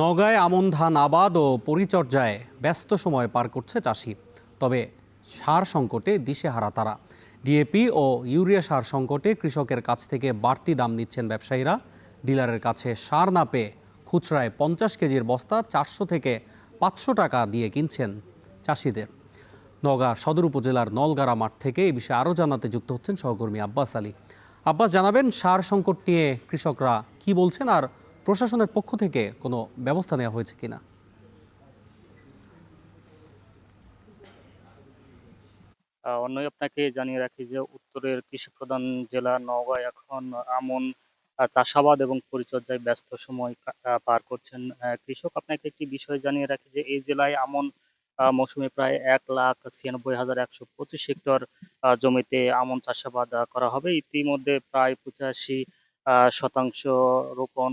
নওগাঁয় আমন ধান আবাদ ও পরিচর্যায় ব্যস্ত সময় পার করছে চাষি। তবে সার সংকটে দিশেহারা তারা। ডিএপি ও ইউরিয়া সার সংকটে কৃষকের কাছ থেকে বাড়তি দাম নিচ্ছেন ব্যবসায়ীরা। ডিলারের কাছে সার না পেয়ে খুচরায় 50 কেজির বস্তা 400 থেকে 500 টাকা দিয়ে কিনছেন চাষিদের। নওগাঁ সদর উপজেলার নলগাড়া মাঠ থেকে এই বিষয়ে আরও জানাতে যুক্ত হচ্ছেন সহকর্মী আব্বাস আলী। আব্বাস, জানাবেন সার সংকট নিয়ে কৃষকরা কি বলছেন আর প্রশাসনের পক্ষ থেকে কোনো ব্যবস্থা নেওয়া হয়েছে কিনা? অন্যই আপনাকে জানিয়ে রাখি যে উত্তরের কৃষি প্রধান জেলা নওগাঁ এখন আমন চাষাবাদ এবং পরিচর্যায় ব্যস্ত সময় পার করছেন কৃষক। আপনাকে একটি বিষয় জানিয়ে রাখি যে এই জেলায় আমন মৌসুমে প্রায় 1,96,125 হেক্টর জমিতে আমন চাষাবাদ করা হবে। ইতিমধ্যে প্রায় 85% রোপণ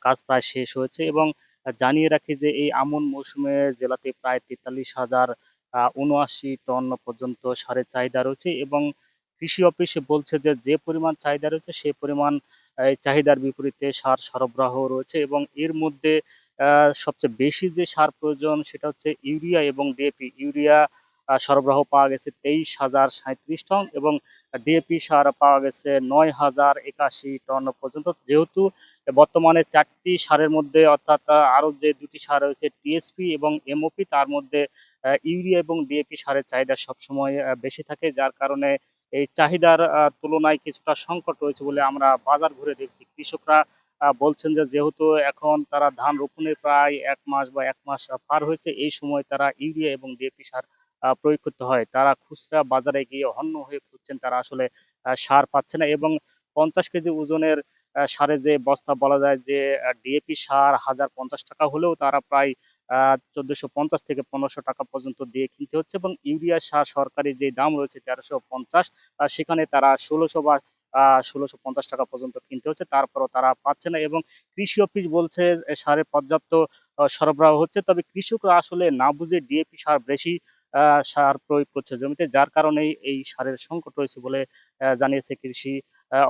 কাজ প্রায় শেষ হয়েছে এবং জানিয়ে রাখি যে এই আমন মৌসুমে জেলাতে প্রায় 43,000 ৭৯ টন পর্যন্ত সারের চাহিদা রয়েছে এবং কৃষি অফিস বলছে যে যে পরিমাণ চাহিদা রয়েছে সেই পরিমাণ এই চাহিদার বিপরীতে সার সরবরাহ রয়েছে এবং এর মধ্যে সবচেয়ে বেশি যে সার প্রয়োজন সেটা হচ্ছে ইউরিয়া এবং ডিএপি। ইউরিয়া সরবরাহ পাওয়া গেছে 23,037 টন এবং ডিএপি সার পাওয়া গেছে 9,081 টন পর্যন্ত। যেহেতু বর্তমানে 4টি সারের মধ্যে অর্থাৎ আরো যে 2টি সার রয়েছে টিএসপি এবং এমওপি, তার মধ্যে ইউরিয়া এবং ডিএপি সারের চাহিদা সবসময় বেশি থাকে, যার কারণে এই চাহিদার তুলনায় কিছুটা সংকট রয়েছে বলে আমরা বাজার ঘুরে দেখছি। কৃষকরা বলছেন যে যেহেতু এখন তারা ধান রোপণের প্রায় 1 মাস বা 1 মাস পার হয়েছে, এই সময় তারা ইউরিয়া এবং ডিএপি সার প্রয়োগ করতে হয়। তারা খুচরা বাজারে গিয়ে হন্য হয়ে খুঁজছেন, তারা আসলে সার পাচ্ছে না এবং 50 কেজি ওজনের সারে যে বস্তা বলা যায় যে ডিএপি সার 1,050 টাকা হলেও তারা প্রায় ১৪৫০ থেকে ১৫০০ টাকা পর্যন্ত দিয়ে কিনতে হচ্ছে এবং ইউরিয়া সার সরকারি যে দাম রয়েছে ১৩৫০, সেখানে তারা ১৬০০ বা ১৬৫০ টাকা পর্যন্ত কিনতে হচ্ছে, তারপরও তারা পাচ্ছে না এবং কৃষি অফিস বলছে সারের পর্যাপ্ত সরবরাহ হচ্ছে। তবে কৃষকরা আসলে না বুঝে ডিএপি সার বেশি সার প্রয়োগ করছে জমিতে, যার কারণেই এই সারের সংকট রয়েছে বলে জানিয়েছে কৃষি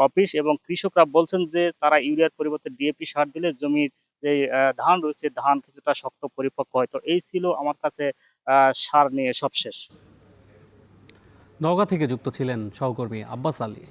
অফিস এবং কৃষকরা বলছেন যে তারা ইউরিয়ার পরিবর্তে ডিএপি সার দিলে জমির যে ধান রয়েছে, ধান কিছুটা শক্ত পরিপক্ক হয়। তো এই ছিল আমার কাছে সার নিয়ে সবশেষ। নওগাঁ থেকে যুক্ত ছিলেন সহকর্মী আব্বাস আলী।